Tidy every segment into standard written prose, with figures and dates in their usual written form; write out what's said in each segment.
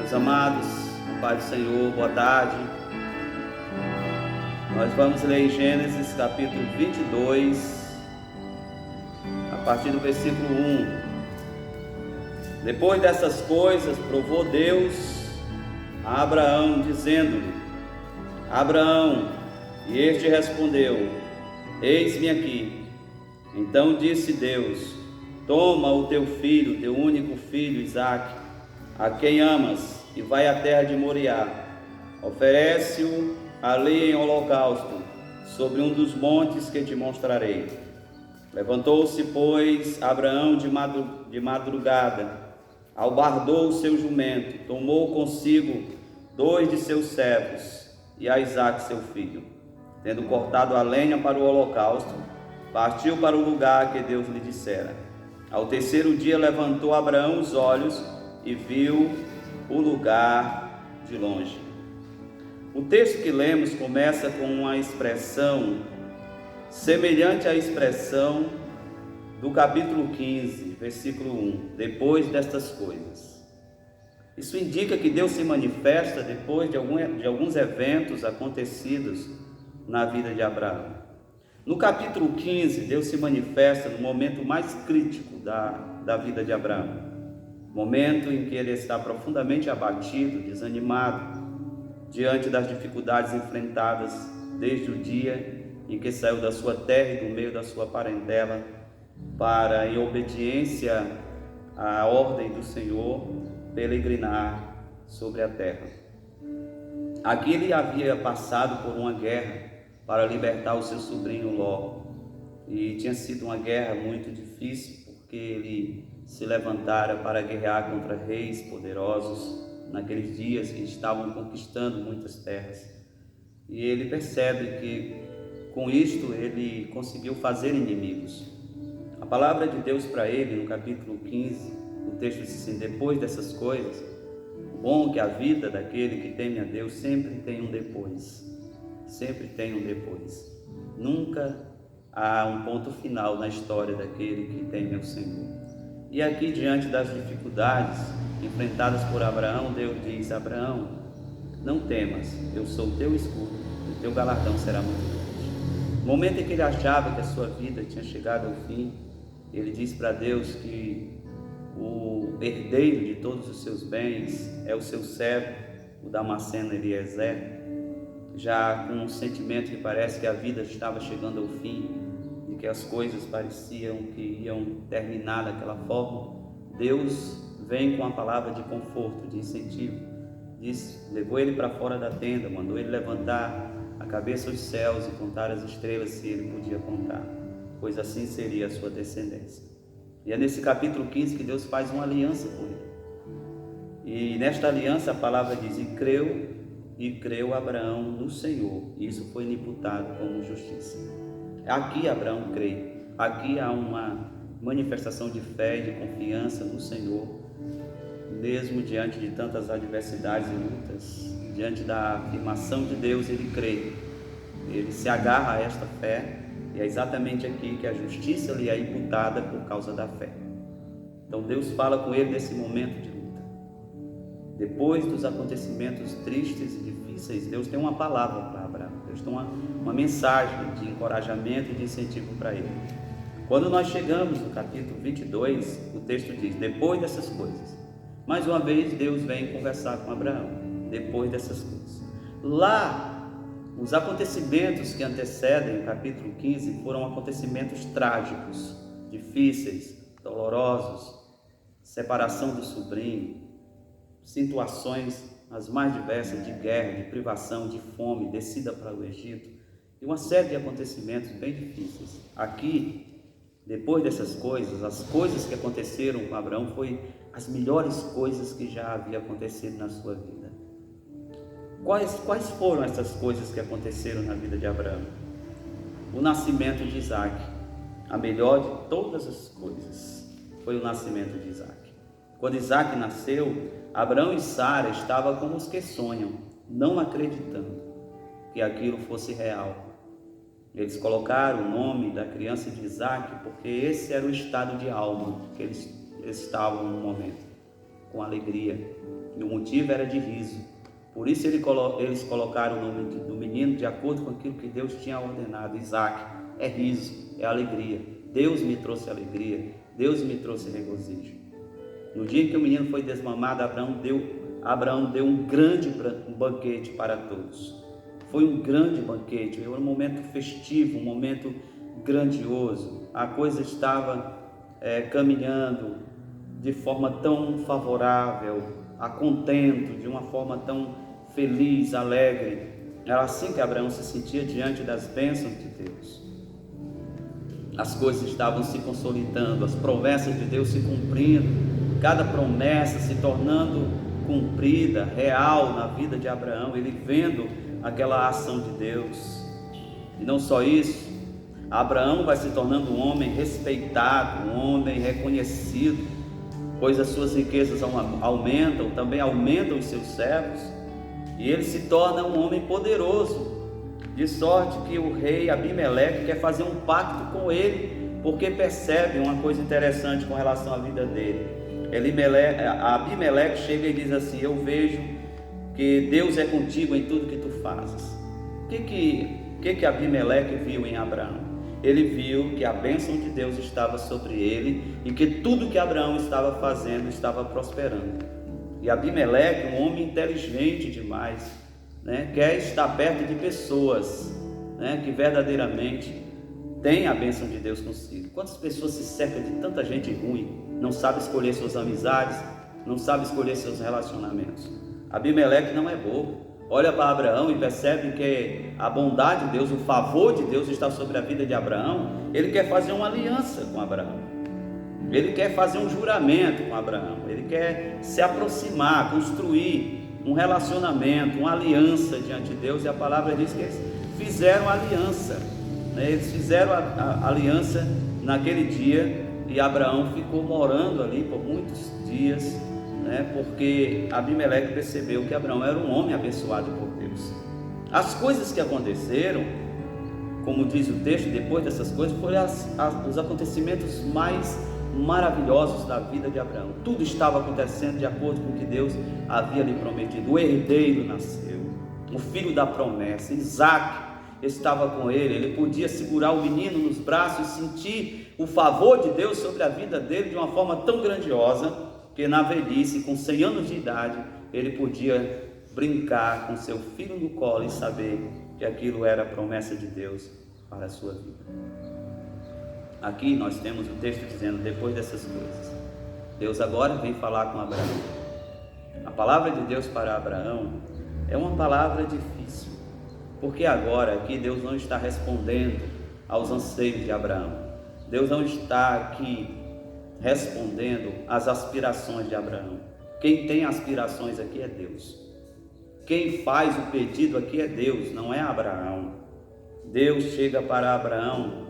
Meus amados, Pai do Senhor, boa tarde. Nós vamos ler em Gênesis capítulo 22, a partir do versículo 1. Depois dessas coisas, provou Deus a Abraão, dizendo-lhe: Abraão, e este respondeu: Eis-me aqui. Então disse Deus: Toma o teu filho, teu único filho, Isaque, a quem amas, e vai à terra de Moriá. Oferece-o ali em holocausto, sobre um dos montes que te mostrarei. Levantou-se, pois, Abraão de madrugada, albardou o seu jumento, tomou consigo 2 de seus servos e a Isaque seu filho. Tendo cortado a lenha para o holocausto, partiu para o lugar que Deus lhe dissera. Ao terceiro dia levantou Abraão os olhos e viu o lugar de longe. O texto que lemos começa com uma expressão semelhante à expressão do capítulo 15, versículo 1, depois destas coisas. Isso indica que Deus se manifesta depois de alguns eventos acontecidos na vida de Abraão. No capítulo 15, Deus se manifesta no momento mais crítico da vida de Abraão. Momento em que ele está profundamente abatido, desanimado, diante das dificuldades enfrentadas desde o dia em que saiu da sua terra e do meio da sua parentela para, em obediência à ordem do Senhor, peregrinar sobre a terra. Aqui ele havia passado por uma guerra para libertar o seu sobrinho Ló, e tinha sido uma guerra muito difícil, porque ele se levantara para guerrear contra reis poderosos naqueles dias que estavam conquistando muitas terras. E ele percebe que com isto ele conseguiu fazer inimigos. A palavra de Deus para ele no capítulo 15, o texto diz assim: depois dessas coisas, bom que a vida daquele que teme a Deus sempre tem um depois. Sempre tem um depois. Nunca há um ponto final na história daquele que teme ao Senhor. E aqui, diante das dificuldades enfrentadas por Abraão, Deus diz: Abraão, não temas, eu sou o teu escudo, o teu galardão será muito grande. No momento em que ele achava que a sua vida tinha chegado ao fim, ele diz para Deus que o herdeiro de todos os seus bens é o seu servo, o Damasceno Eliezer. Já com um sentimento que parece que a vida estava chegando ao fim, e que as coisas pareciam que iam terminar daquela forma, Deus vem com a palavra de conforto, de incentivo. Levou ele para fora da tenda, mandou ele levantar a cabeça aos céus e contar as estrelas, se ele podia contar, pois assim seria a sua descendência. E é nesse capítulo 15 que Deus faz uma aliança com ele. E nesta aliança a palavra diz: e creu Abraão no Senhor, e isso foi imputado como justiça. Aqui Abraão crê, aqui há uma manifestação de fé e de confiança no Senhor, mesmo diante de tantas adversidades e lutas, diante da afirmação de Deus, ele crê, ele se agarra a esta fé, e é exatamente aqui que a justiça lhe é imputada por causa da fé. Então Deus fala com ele nesse momento de luta. Depois dos acontecimentos tristes e difíceis, Deus tem uma palavra para Abraão, Deus tem uma mensagem de encorajamento e de incentivo para ele. Quando nós chegamos no capítulo 22, o texto diz: depois dessas coisas. Mais uma vez Deus vem conversar com Abraão, depois dessas coisas. Lá, os acontecimentos que antecedem o capítulo 15 foram acontecimentos trágicos, difíceis, dolorosos, separação do sobrinho, situações as mais diversas de guerra, de privação, de fome, descida para o Egito, e uma série de acontecimentos bem difíceis. Aqui, depois dessas coisas, as coisas que aconteceram com Abraão foi as melhores coisas que já havia acontecido na sua vida. Quais foram essas coisas que aconteceram na vida de Abraão? O nascimento de Isaque. A melhor de todas as coisas foi o nascimento de Isaque. Quando Isaque nasceu, Abraão e Sara estavam como os que sonham, não acreditando que aquilo fosse real. Eles colocaram o nome da criança de Isaque porque esse era o estado de alma que eles estavam no momento. com alegria, e o motivo era de riso. Por isso eles colocaram o nome do menino de acordo com aquilo que Deus tinha ordenado. Isaac é riso, é alegria. Deus me trouxe alegria, Deus me trouxe regozijo. No dia em que o menino foi desmamado, Abraão deu um grande banquete para todos. Foi um grande banquete, foi um momento festivo, um momento grandioso. A coisa estava caminhando de forma tão favorável, a contento, de uma forma tão feliz, alegre. Era assim que Abraão se sentia diante das bênçãos de Deus. As coisas estavam se consolidando, as promessas de Deus se cumprindo, cada promessa se tornando cumprida, real na vida de Abraão, ele vendo aquela ação de Deus. E não só isso, Abraão vai se tornando um homem respeitado, um homem reconhecido, pois as suas riquezas aumentam, também aumentam os seus servos, e ele se torna um homem poderoso, de sorte que o rei Abimeleque quer fazer um pacto com ele, porque percebe uma coisa interessante com relação à vida dele. Abimeleque chega e diz assim: eu vejo que Deus é contigo em tudo que tu fazes. O que Abimeleque viu em Abraão? Ele viu que a bênção de Deus estava sobre ele e que tudo que Abraão estava fazendo estava prosperando. E Abimeleque, um homem inteligente demais, quer estar perto de pessoas, que verdadeiramente têm a bênção de Deus consigo. Quantas pessoas se cercam de tanta gente ruim, não sabe escolher suas amizades, não sabe escolher seus relacionamentos. Abimeleque não é bobo. Olha para Abraão e percebe que a bondade de Deus, o favor de Deus está sobre a vida de Abraão. Ele quer fazer uma aliança com Abraão, ele quer fazer um juramento com Abraão, ele quer se aproximar, construir um relacionamento, uma aliança diante de Deus. E a palavra diz que eles fizeram aliança, eles fizeram a aliança naquele dia, e Abraão ficou morando ali por muitos dias, porque Abimeleque percebeu que Abraão era um homem abençoado por Deus. As coisas que aconteceram, como diz o texto, depois dessas coisas, foram os acontecimentos mais maravilhosos da vida de Abraão. Tudo estava acontecendo de acordo com o que Deus havia lhe prometido. O herdeiro nasceu, o filho da promessa, Isaac estava com ele podia segurar o menino nos braços e sentir o favor de Deus sobre a vida dele de uma forma tão grandiosa, que na velhice, com 100 anos de idade, ele podia brincar com seu filho no colo e saber que aquilo era a promessa de Deus para a sua vida. Aqui nós temos o texto dizendo: depois dessas coisas, Deus agora vem falar com Abraão. A palavra de Deus para Abraão é uma palavra difícil, porque agora aqui Deus não está respondendo aos anseios de Abraão. Deus não está aqui respondendo às aspirações de Abraão. Quem tem aspirações aqui é Deus. Quem faz o pedido aqui é Deus, não é Abraão. Deus chega para Abraão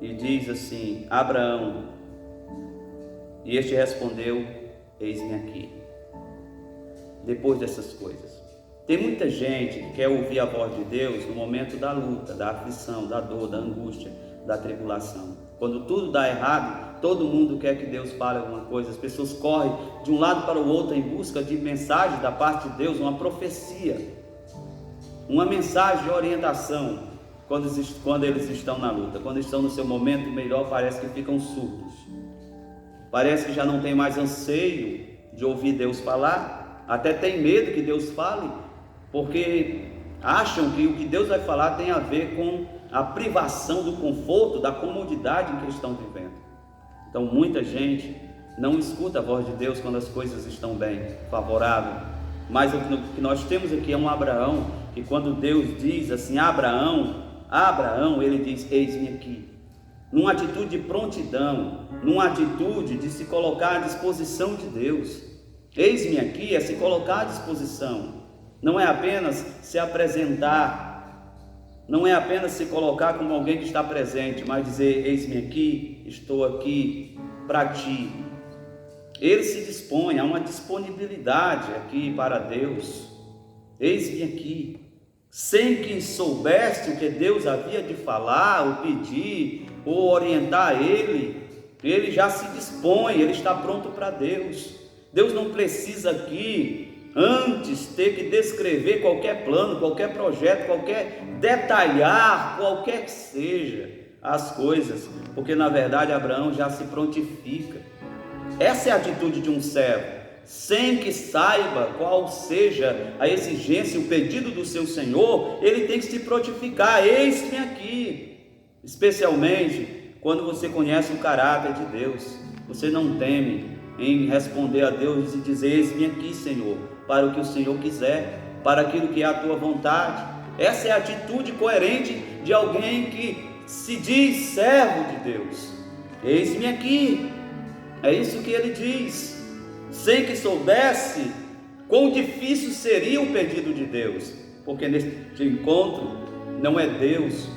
e diz assim: Abraão, e este respondeu: eis-me aqui. Depois dessas coisas, tem muita gente que quer ouvir a voz de Deus no momento da luta, da aflição, da dor, da angústia, da tribulação. Quando tudo dá errado, todo mundo quer que Deus fale alguma coisa. As pessoas correm de um lado para o outro em busca de mensagem da parte de Deus, uma profecia, uma mensagem de orientação. Quando eles estão na luta, quando estão no seu momento melhor, parece que ficam surdos, parece que já não tem mais anseio de ouvir Deus falar, até tem medo que Deus fale, porque acham que o que Deus vai falar tem a ver com a privação do conforto, da comodidade em que estão vivendo. Então muita gente não escuta a voz de Deus quando as coisas estão bem, favorável. Mas o que nós temos aqui é um Abraão, que quando Deus diz assim: Abraão, ele diz: eis-me aqui. Numa atitude de prontidão, numa atitude de se colocar à disposição de Deus. Eis-me aqui é se colocar à disposição, não é apenas se apresentar, não é apenas se colocar como alguém que está presente, mas dizer: eis-me aqui, estou aqui para ti. Ele se dispõe, há uma disponibilidade aqui para Deus. Eis-me aqui, sem que soubesse o que Deus havia de falar, ou pedir, ou orientar ele já se dispõe, ele está pronto para Deus. Deus não precisa aqui, antes, ter que descrever qualquer plano, qualquer projeto, detalhar, qualquer que seja as coisas, porque na verdade Abraão já se prontifica. Essa é a atitude de um servo, sem que saiba qual seja a exigência, o pedido do seu Senhor, ele tem que se prontificar. Eis-me aqui. Especialmente quando você conhece o caráter de Deus, você não teme em responder a Deus e dizer: eis-me aqui, Senhor, para o que o Senhor quiser, para aquilo que é a tua vontade. Essa é a atitude coerente de alguém que se diz servo de Deus. Eis-me aqui. É isso que ele diz, sem que soubesse quão difícil seria o pedido de Deus, porque neste encontro não é Deus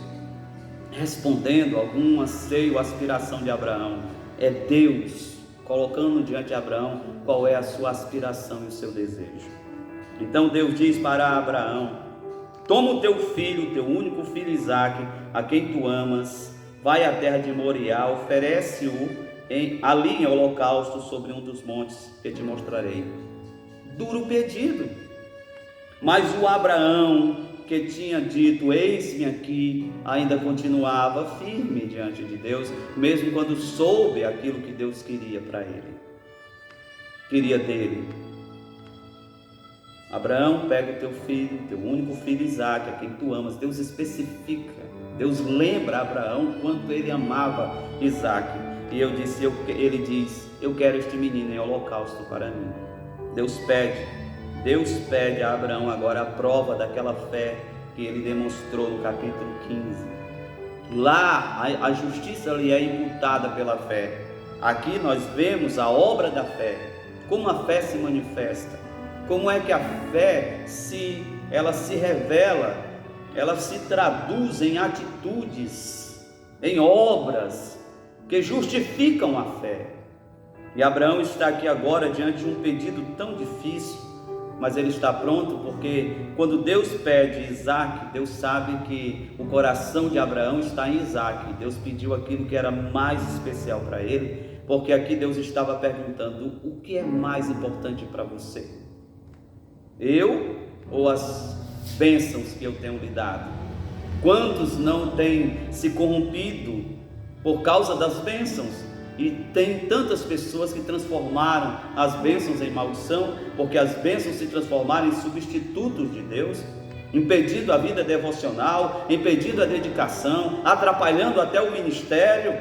respondendo a algum anseio, aspiração de Abraão, é Deus colocando diante de Abraão qual é a sua aspiração e o seu desejo. Então Deus diz para Abraão: toma o teu filho, o teu único filho Isaque, a quem tu amas, vai à terra de Moriá, oferece-o ali em holocausto sobre um dos montes que te mostrarei. Duro pedido, mas o Abraão que tinha dito: eis-me aqui, ainda continuava firme diante de Deus, mesmo quando soube aquilo que Deus queria para ele, queria dele. Abraão, pega o teu filho, teu único filho Isaque, a quem tu amas. Deus especifica, Deus lembra a Abraão quanto ele amava Isaque. E ele diz: eu quero este menino em holocausto para mim. Deus pede a Abraão agora a prova daquela fé que ele demonstrou no capítulo 15. Lá a justiça lhe é imputada pela fé. Aqui nós vemos a obra da fé, como a fé se manifesta, como é que a fé ela se revela, ela se traduz em atitudes, em obras que justificam a fé. E Abraão está aqui agora diante de um pedido tão difícil, mas ele está pronto, porque quando Deus pede Isaque, Deus sabe que o coração de Abraão está em Isaque. Deus pediu aquilo que era mais especial para ele, porque aqui Deus estava perguntando: o que é mais importante para você? Eu ou as bênçãos que eu tenho lhe dado? Quantos não têm se corrompido por causa das bênçãos? E tem tantas pessoas que transformaram as bênçãos em maldição, porque as bênçãos se transformaram em substitutos de Deus, impedindo a vida devocional, impedindo a dedicação, atrapalhando até o ministério.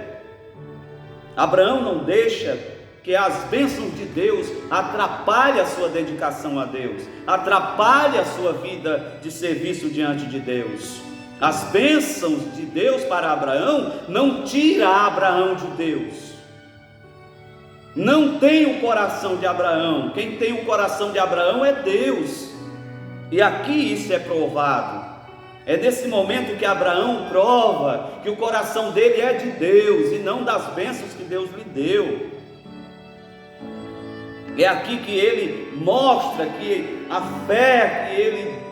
Abraão não deixa que as bênçãos de Deus atrapalhem a sua dedicação a Deus, atrapalhem a sua vida de serviço diante de Deus. As bênçãos de Deus para Abraão não tira Abraão de Deus. Não tem o coração de Abraão. Quem tem o coração de Abraão é Deus. E aqui isso é provado. É nesse momento que Abraão prova que o coração dele é de Deus e não das bênçãos que Deus lhe deu. É aqui que ele mostra que a fé que ele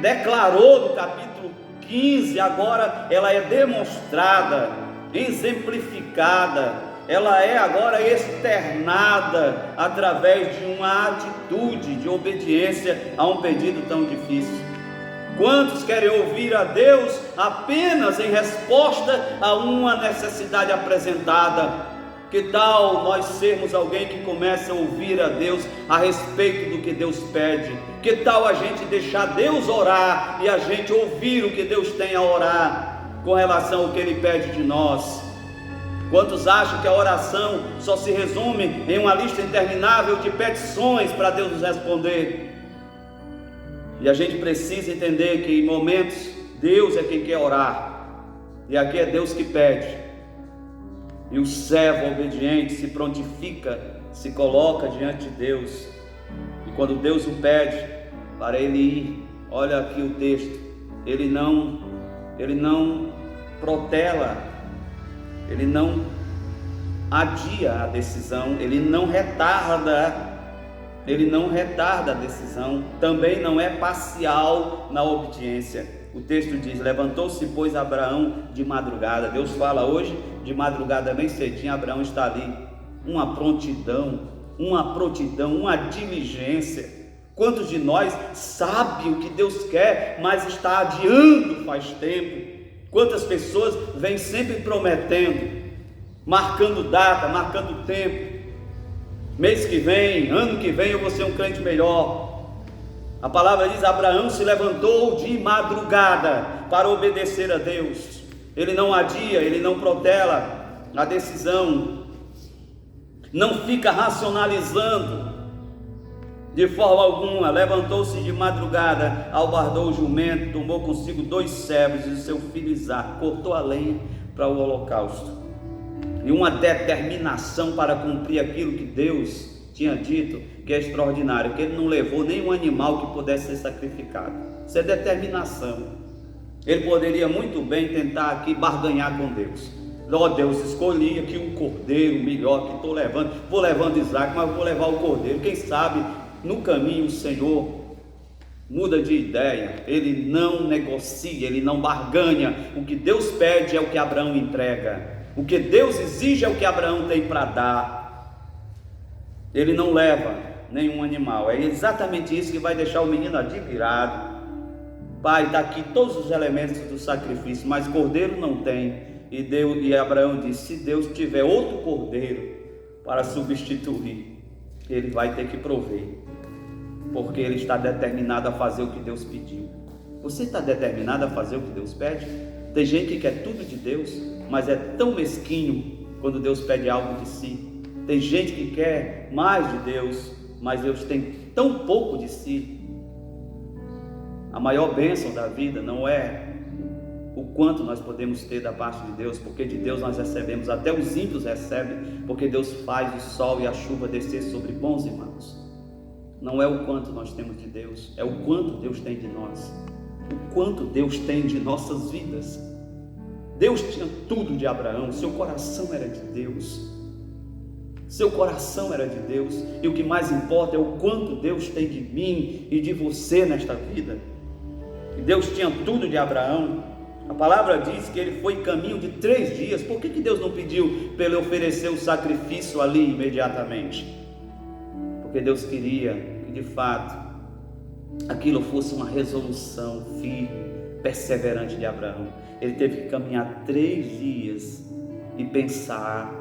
declarou no capítulo 15, agora ela é demonstrada, exemplificada, ela é agora externada através de uma atitude de obediência a um pedido tão difícil. Quantos querem ouvir a Deus apenas em resposta a uma necessidade apresentada? Que tal nós sermos alguém que começa a ouvir a Deus a respeito do que Deus pede? Que tal a gente deixar Deus orar e a gente ouvir o que Deus tem a orar com relação ao que Ele pede de nós? Quantos acham que a oração só se resume em uma lista interminável de petições para Deus nos responder? E a gente precisa entender que em momentos Deus é quem quer orar, e aqui é Deus que pede. E o servo obediente se prontifica, se coloca diante de Deus. E quando Deus o pede para ele ir, olha aqui o texto, ele não protela, ele não adia a decisão, ele não retarda a decisão, também não é parcial na obediência. O texto diz: levantou-se, pois, Abraão de madrugada. Deus fala hoje, de madrugada bem cedinho, Abraão está ali, uma prontidão, uma prontidão, uma diligência. Quantos de nós sabe o que Deus quer, mas está adiando faz tempo? Quantas pessoas vêm sempre prometendo, marcando data, marcando tempo. Mês que vem, ano que vem eu vou ser um crente melhor. A palavra diz: Abraão se levantou de madrugada para obedecer a Deus. Ele não adia, ele não protela a decisão, não fica racionalizando de forma alguma. Levantou-se de madrugada, albardou o jumento, tomou consigo 2 servos e o seu filho Isaque, cortou a lenha para o holocausto, e uma determinação para cumprir aquilo que Deus tinha dito, que é extraordinário, que ele não levou nenhum animal que pudesse ser sacrificado. Isso é determinação. Ele poderia muito bem tentar aqui barganhar com Deus. Ó Deus, escolhi aqui um cordeiro melhor que estou levando, vou levando Isaque, mas vou levar o cordeiro. Quem sabe no caminho o Senhor muda de ideia. Ele não negocia, ele não barganha. O que Deus pede é o que Abraão entrega. O que Deus exige é o que Abraão tem para dar. Ele não leva nenhum animal. É exatamente isso que vai deixar o menino admirado. Pai, está aqui todos os elementos do sacrifício, mas cordeiro não tem. E Abraão disse: se Deus tiver outro cordeiro para substituir, ele vai ter que prover, porque ele está determinado a fazer o que Deus pediu. Você está determinado a fazer o que Deus pede? Tem gente que quer tudo de Deus, mas é tão mesquinho quando Deus pede algo de si. Tem gente que quer mais de Deus, mas Deus tem tão pouco de si. A maior bênção da vida não é o quanto nós podemos ter da parte de Deus, porque de Deus nós recebemos, até os ímpios recebem, porque Deus faz o sol e a chuva descer sobre bons e maus. Não é o quanto nós temos de Deus, é o quanto Deus tem de nós, o quanto Deus tem de nossas vidas. Deus tinha tudo de Abraão, seu coração era de Deus, seu coração era de Deus, e o que mais importa é o quanto Deus tem de mim e de você nesta vida. E Deus tinha tudo de Abraão. A palavra diz que ele foi em caminho de 3 dias. Por que Deus não pediu para ele oferecer o sacrifício ali imediatamente? Porque Deus queria que de fato aquilo fosse uma resolução firme, perseverante de Abraão. Ele teve que caminhar 3 dias e pensar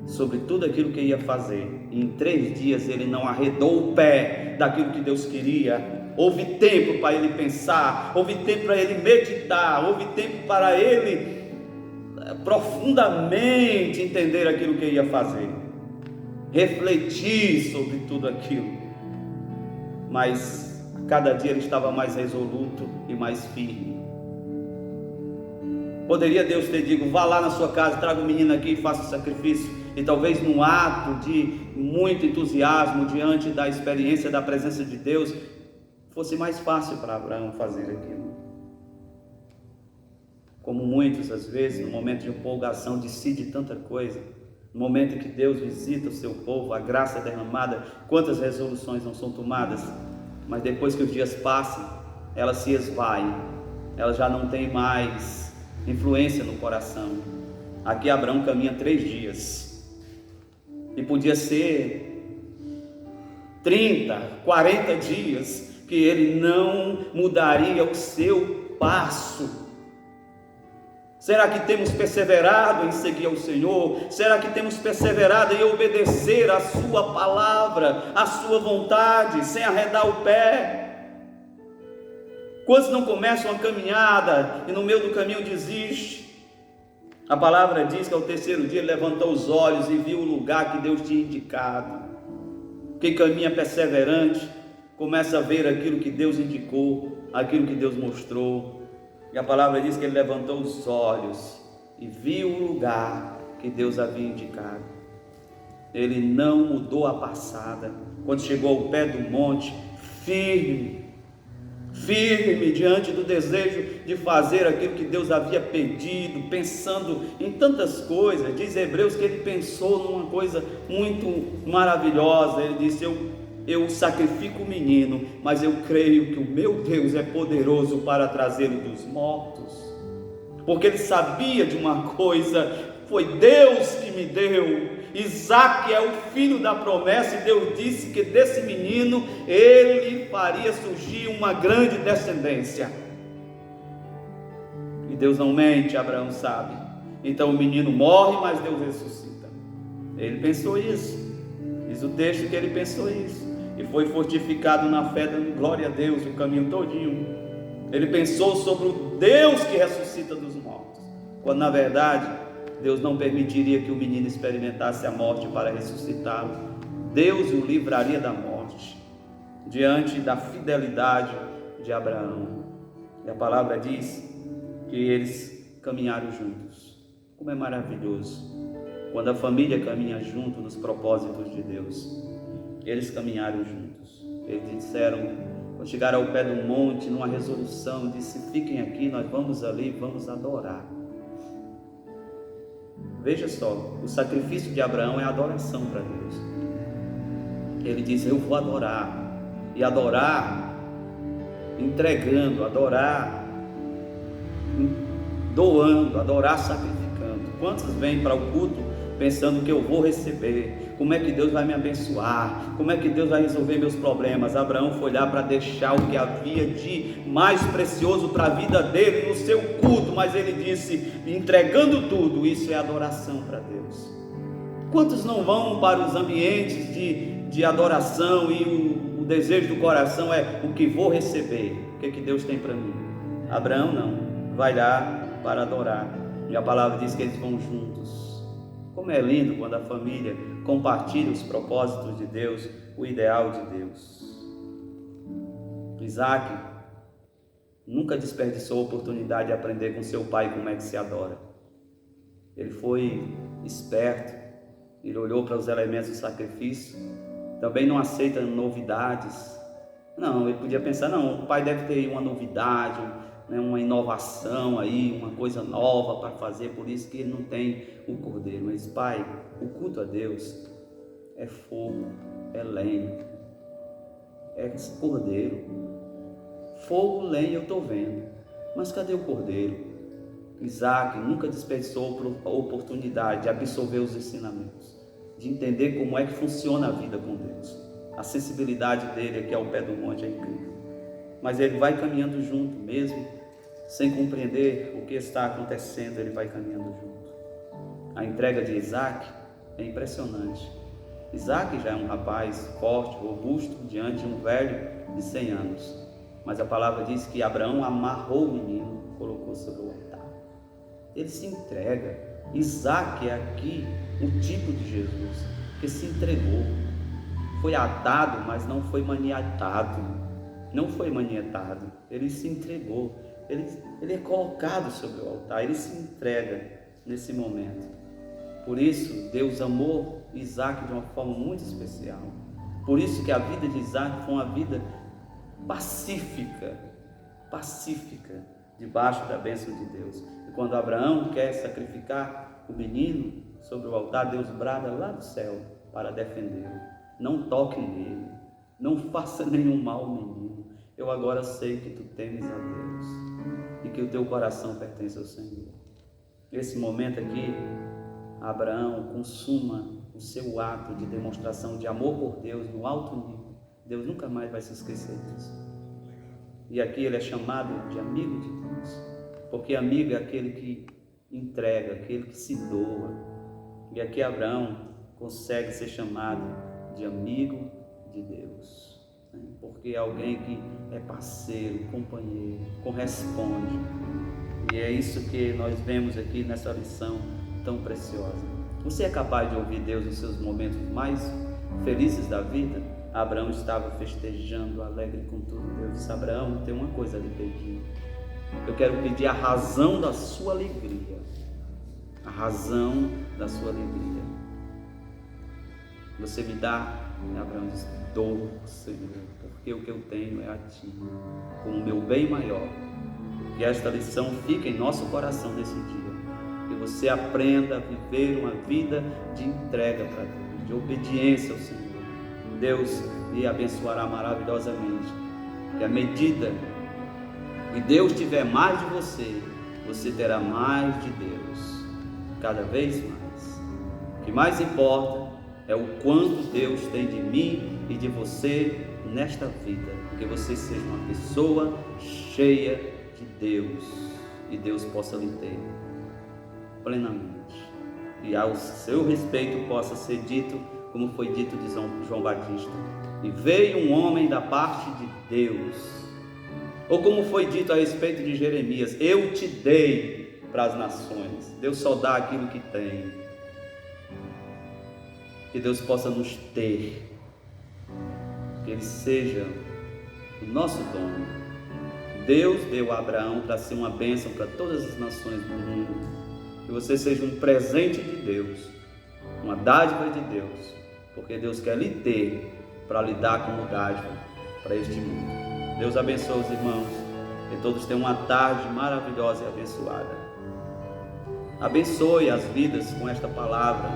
sobre tudo aquilo que ia fazer. E em 3 dias ele não arredou o pé daquilo que Deus queria. Houve tempo para ele pensar, houve tempo para ele meditar, houve tempo para ele profundamente entender aquilo que ia fazer, refletir sobre tudo aquilo. Mas cada dia ele estava mais resoluto e mais firme. Poderia Deus ter dito: vá lá na sua casa, traga o menino aqui e faça o sacrifício. E talvez num ato de muito entusiasmo diante da experiência da presença de Deus, fosse mais fácil para Abraão fazer aquilo. Como muitos, às vezes, no momento de empolgação, decide tanta coisa. No momento em que Deus visita o seu povo, a graça é derramada, quantas resoluções não são tomadas, mas depois que os dias passam, elas se esvaem, elas já não têm mais influência no coração. Aqui Abraão caminha 3 dias, e podia ser 30, 40 dias, que ele não mudaria o seu passo. Será que temos perseverado em seguir ao Senhor? Será que temos perseverado em obedecer a sua palavra, a sua vontade, sem arredar o pé? Quantos não começam a caminhada e no meio do caminho desiste? A palavra diz que ao 3º dia ele levantou os olhos e viu o lugar que Deus tinha indicado. Quem caminha perseverante começa a ver aquilo que Deus indicou, aquilo que Deus mostrou. E a palavra diz que ele levantou os olhos e viu o lugar que Deus havia indicado. Ele não mudou a passada. Quando chegou ao pé do monte, firme diante do desejo de fazer aquilo que Deus havia pedido, pensando em tantas coisas. Diz Hebreus que ele pensou numa coisa muito maravilhosa. Ele disse: eu sacrifico o menino, mas eu creio que o meu Deus é poderoso para trazê-lo dos mortos. Porque ele sabia de uma coisa: foi Deus que me deu, Isaque é o filho da promessa, e Deus disse que desse menino ele faria surgir uma grande descendência. E Deus não mente, Abraão sabe. Então o menino morre, mas Deus ressuscita. Ele pensou isso, diz o texto que ele pensou isso, e foi fortificado na fé, dando glória a Deus o caminho todinho. Ele pensou sobre o Deus que ressuscita dos mortos, quando na verdade Deus não permitiria que o menino experimentasse a morte para ressuscitá-lo. Deus o livraria da morte, diante da fidelidade de Abraão. E a palavra diz que eles caminharam juntos. Como é maravilhoso quando a família caminha junto nos propósitos de Deus. Eles caminharam juntos. Eles disseram, quando chegaram ao pé do monte, numa resolução, disse: fiquem aqui, nós vamos ali, vamos adorar. Veja só, o sacrifício de Abraão é adoração para Deus. Ele disse: eu vou adorar. E adorar entregando, adorar doando, adorar sacrificando. Quantos vêm para o culto pensando que eu vou receber? Como é que Deus vai me abençoar? Como é que Deus vai resolver meus problemas? Abraão foi lá para deixar o que havia de mais precioso para a vida dele no seu culto, mas ele disse, entregando tudo, isso é adoração para Deus. Quantos não vão para os ambientes de adoração e o desejo do coração é o que vou receber? O que Deus tem para mim? Abraão não, vai lá para adorar, e a palavra diz que eles vão juntos. Como é lindo quando a família compartilha os propósitos de Deus, o ideal de Deus. Isaque nunca desperdiçou a oportunidade de aprender com seu pai como é que se adora. Ele foi esperto, ele olhou para os elementos do sacrifício, também não aceita novidades. Não, ele podia pensar, não, o pai deve ter uma novidade, uma inovação aí, uma coisa nova para fazer, por isso que ele não tem o cordeiro. Mas pai, o culto a Deus é fogo, é lenha, é cordeiro. Fogo, lenha eu estou vendo, mas cadê o cordeiro? Isaque nunca desperdiçou a oportunidade de absorver os ensinamentos, de entender como é que funciona a vida com Deus. A sensibilidade dele aqui ao pé do monte é incrível, mas ele vai caminhando junto, mesmo sem compreender o que está acontecendo, ele vai caminhando junto. A entrega de Isaque é impressionante. Isaque já é um rapaz forte, robusto, diante de um velho de 100 anos, mas a palavra diz que Abraão amarrou o menino, colocou sobre o altar. Ele se entrega. Isaque é aqui o tipo de Jesus que se entregou. Foi atado, mas não foi maniatado. Não foi maniatado. Ele se entregou. Ele é colocado sobre o altar. Ele se entrega nesse momento. Por isso, Deus amou Isaque de uma forma muito especial. Por isso que a vida de Isaque foi uma vida pacífica, debaixo da bênção de Deus. E quando Abraão quer sacrificar o menino sobre o altar, Deus brada lá do céu para defendê-lo. Não toque nele, não faça nenhum mal ao menino. Eu agora sei que tu temes a Deus e que o teu coração pertence ao Senhor. Nesse momento aqui, Abraão consuma o seu ato de demonstração de amor por Deus no alto nível. Deus nunca mais vai se esquecer disso. E aqui ele é chamado de amigo de Deus, porque amigo é aquele que entrega, aquele que se doa. E aqui Abraão consegue ser chamado de amigo de Deus, porque é alguém que é parceiro, companheiro, corresponde. E é isso que nós vemos aqui nessa lição tão preciosa. Você é capaz de ouvir Deus nos seus momentos mais felizes da vida? Abraão estava festejando, alegre com tudo. Deus disse: Abraão, tem uma coisa a lhe pedir. Eu quero pedir a razão da sua alegria. A razão da sua alegria. Você me dá? E Abraão disse: dou, Senhor, porque o que eu tenho é a ti, como meu bem maior. Que esta lição fique em nosso coração nesse dia. Que você aprenda a viver uma vida de entrega para Deus, de obediência ao Senhor. Deus lhe abençoará maravilhosamente. Que à medida que Deus tiver mais de você, você terá mais de Deus, cada vez mais. que mais importa é o quanto Deus tem de mim e de você nesta vida, que você seja uma pessoa cheia de Deus e Deus possa lhe ter plenamente, e ao seu respeito possa ser dito como foi dito de João Batista: e veio um homem da parte de Deus, ou como foi dito a respeito de Jeremias: eu te dei para as nações. Deus só dá aquilo que tem. Que Deus possa nos ter, que Ele seja o nosso dono. Deus deu a Abraão para ser uma bênção para todas as nações do mundo. Que você seja um presente de Deus, uma dádiva de Deus, porque Deus quer lhe ter para lhe dar como dádiva para este mundo. Deus abençoe os irmãos, que todos tenham uma tarde maravilhosa e abençoada. Abençoe as vidas com esta palavra.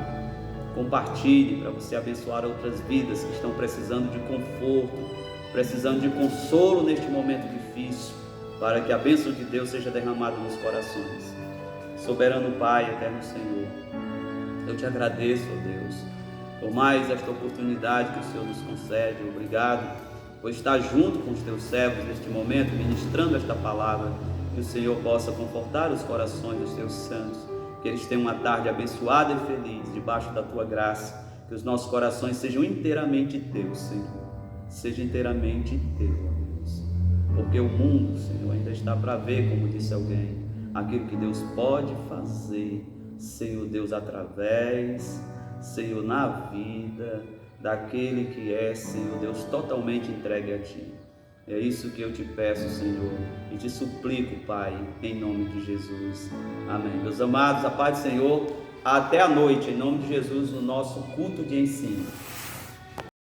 Compartilhe para você abençoar outras vidas que estão precisando de conforto, precisando de consolo neste momento difícil, para que a bênção de Deus seja derramada nos corações. Soberano Pai, eterno Senhor, eu te agradeço, ó Deus, por mais esta oportunidade que o Senhor nos concede. Obrigado por estar junto com os teus servos neste momento, ministrando esta palavra. Que o Senhor possa confortar os corações dos teus santos, que eles tenham uma tarde abençoada e feliz debaixo da tua graça. Que os nossos corações sejam inteiramente teus, Senhor. Seja inteiramente teu, ó Deus. Porque o mundo, Senhor, ainda está para ver, como disse alguém, aquilo que Deus pode fazer, Senhor Deus, através, Senhor, na vida daquele que é, Senhor Deus, totalmente entregue a Ti. É isso que eu te peço, Senhor, e te suplico, Pai, em nome de Jesus. Amém. Meus amados, a paz do Senhor, até a noite, em nome de Jesus, no nosso culto de ensino.